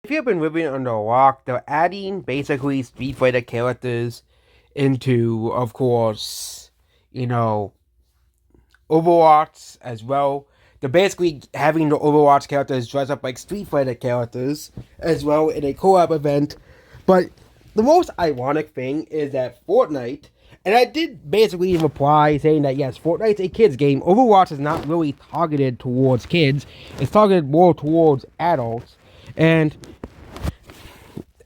If you've been living under a rock, they're adding basically Street Fighter characters into, of course, you know, Overwatch as well. They're basically having the Overwatch characters dress up like Street Fighter characters as well in a co-op event. But the most ironic thing is that Fortnite, and I did basically reply saying that yes, Fortnite's a kids game. Overwatch is not really targeted towards kids. It's targeted more towards adults. And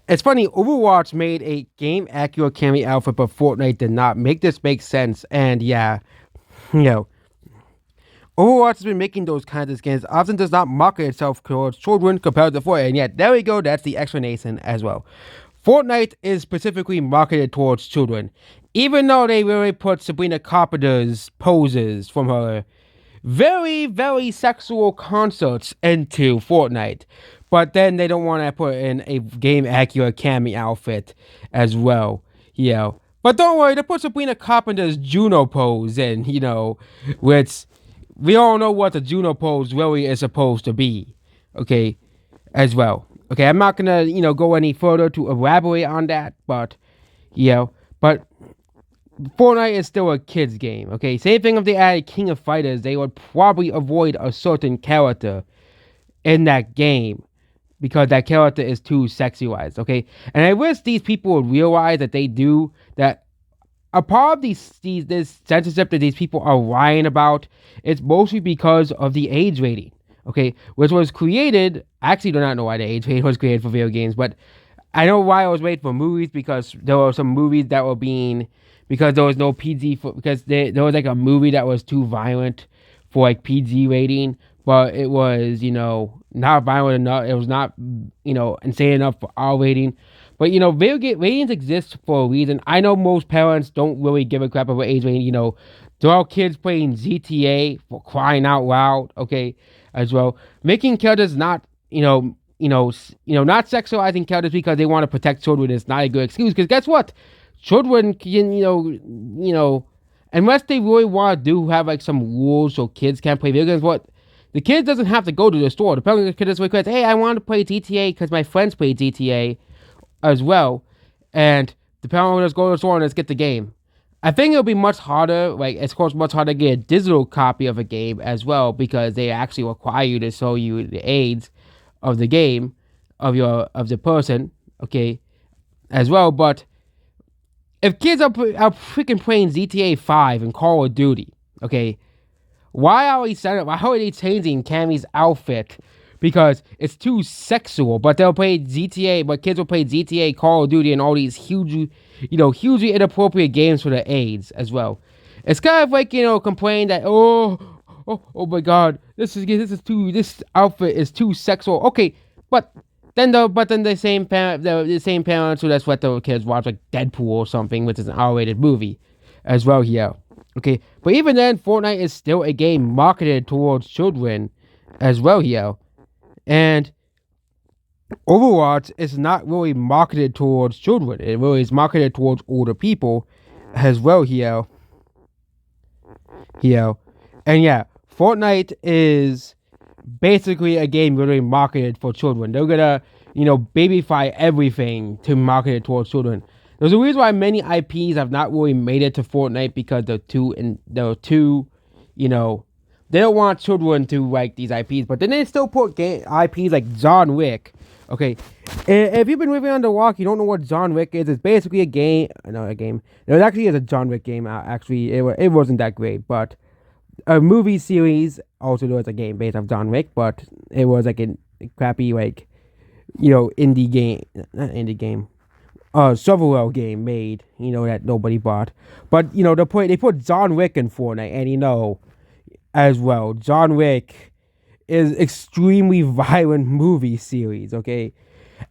it's funny, Overwatch made a game accurate cami outfit, but Fortnite did not. Make this make sense. And yeah, you know, Overwatch has been making those kinds of skins, often does not market itself towards children compared to Fortnite. And yet, there we go, that's the explanation as well. Fortnite is specifically marketed towards children, even though they really put Sabrina Carpenter's poses from her very, very sexual concerts into Fortnite. But then they don't want to put in a game accurate cami outfit as well. But don't worry, they put Sabrina Carpenter's Juno pose in, which we all know what the Juno pose really is supposed to be. Okay, as well. Okay, I'm not gonna, go any further to elaborate on that, but but Fortnite is still a kid's game, okay? Same thing if they added King of Fighters, they would probably avoid a certain character in that game because that character is too sexualized, okay? And I wish these people would realize that they do that. A part of this censorship that these people are lying about, it's mostly because of the age rating, okay? Which was created, I actually do not know why the age rating was created for video games, but I know why it was made for movies, because there were some movies that were being, because there was no PG, because there was like a movie that was too violent for like PG rating, but it was, not violent enough, it was not, insane enough for R rating. But, video game ratings exist for a reason. I know most parents don't really give a crap about age rating. They're all kids playing GTA for crying out loud, okay, as well. Making characters not, not sexualizing characters because they want to protect children is not a good excuse. Because guess what? Children can, unless they really want to have like some rules so kids can't play video games, what? The kid doesn't have to go to the store. The parent could just request, hey, I want to play GTA because my friends play GTA as well, and the parent will just go to the store and just get the game. I think it'll be much harder, like it's of course much harder to get a digital copy of a game as well, because they actually require you to show you the aids of the game of the person, okay, as well. But if kids are freaking playing GTA 5 and Call of Duty, okay, why are they changing Cammy's outfit? Because it's too sexual, but they'll play GTA, but kids will play GTA, Call of Duty, and all these hugely inappropriate games for the AIDS as well. It's kind of like, complaining that, oh my God, this outfit is too sexual. Okay, but then the same parents who that's what the kids watch like Deadpool or something, which is an R-rated movie as well here. Okay, but even then, Fortnite is still a game marketed towards children as well here. And Overwatch is not really marketed towards children. It really is marketed towards older people as well here. And yeah, Fortnite is basically a game really marketed for children. They're gonna, babyfy everything to market it towards children. There's a reason why many IPs have not really made it to Fortnite, because they're too, they don't want children to like these IPs, but then they still put IPs like John Wick. Okay, if you've been living on the rock, you don't know what John Wick is. It's basically a game. No, a game. It actually is a John Wick game. Actually, it wasn't that great, but a movie series also there was a game based off John Wick, but it was like a crappy indie game, not indie game. Survival game made, that nobody bought. But, they put John Wick in Fortnite, and as well, John Wick is extremely violent movie series, okay?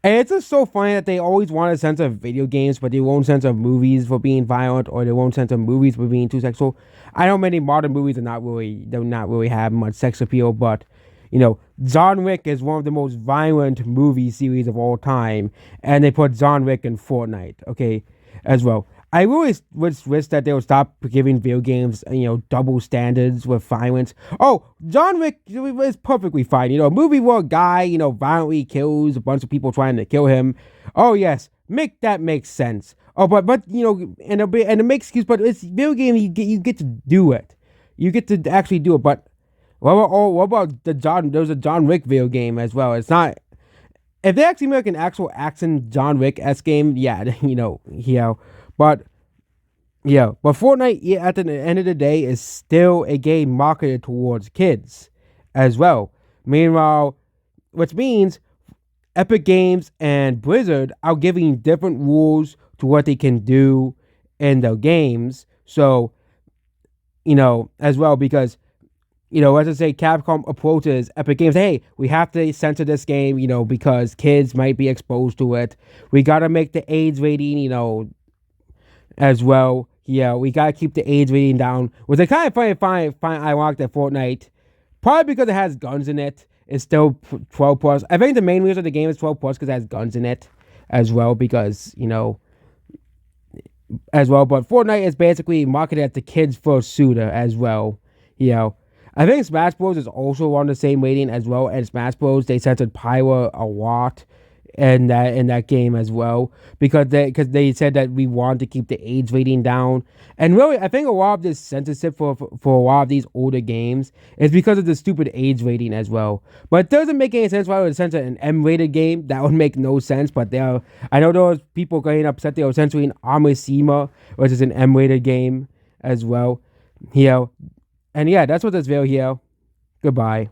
And it's just so funny that they always want to censor video games, but they won't censor movies for being violent, or they won't censor movies for being too sexual. I know many modern movies do not really have much sex appeal, but John Wick is one of the most violent movie series of all time, and they put John Wick in Fortnite, okay, as well. I really wish that they would stop giving video games, double standards with violence. Oh, John Wick is perfectly fine. A movie where a guy, violently kills a bunch of people trying to kill him. Oh yes, makes sense. Oh, but and it makes excuse, but it's video game. You get to do it. You get to actually do it. But what about the John? There's a John Wick video game as well. It's not. If they actually make an actual action John Wick s game, yeah, but but Fortnite, yeah, at the end of the day, is still a game marketed towards kids as well. Meanwhile, which means Epic Games and Blizzard are giving different rules to what they can do in their games. So, as well, because, let's just say Capcom approaches Epic Games, hey, we have to censor this game, because kids might be exposed to it. We got to make the AIDS rating, as well. Yeah, we gotta keep the age rating down. Which I kind of find ironic that Fortnite, probably because it has guns in it, is still 12 plus. I think the main reason the game is 12 plus because it has guns in it, as well. Because as well. But Fortnite is basically marketed as the kids first shooter as well. I think Smash Bros is also on the same rating as well. And Smash Bros they censored Pyro a lot in that game as well, because they said that we want to keep the age rating down. And really, I think a lot of this censorship for a lot of these older games is because of the stupid age rating as well. But it doesn't make any sense why they would censor an M-rated game. That would make no sense. But I know there was people getting upset they were censoring Armasima, which is an M-rated game as well. And yeah, that's what this video here. Goodbye.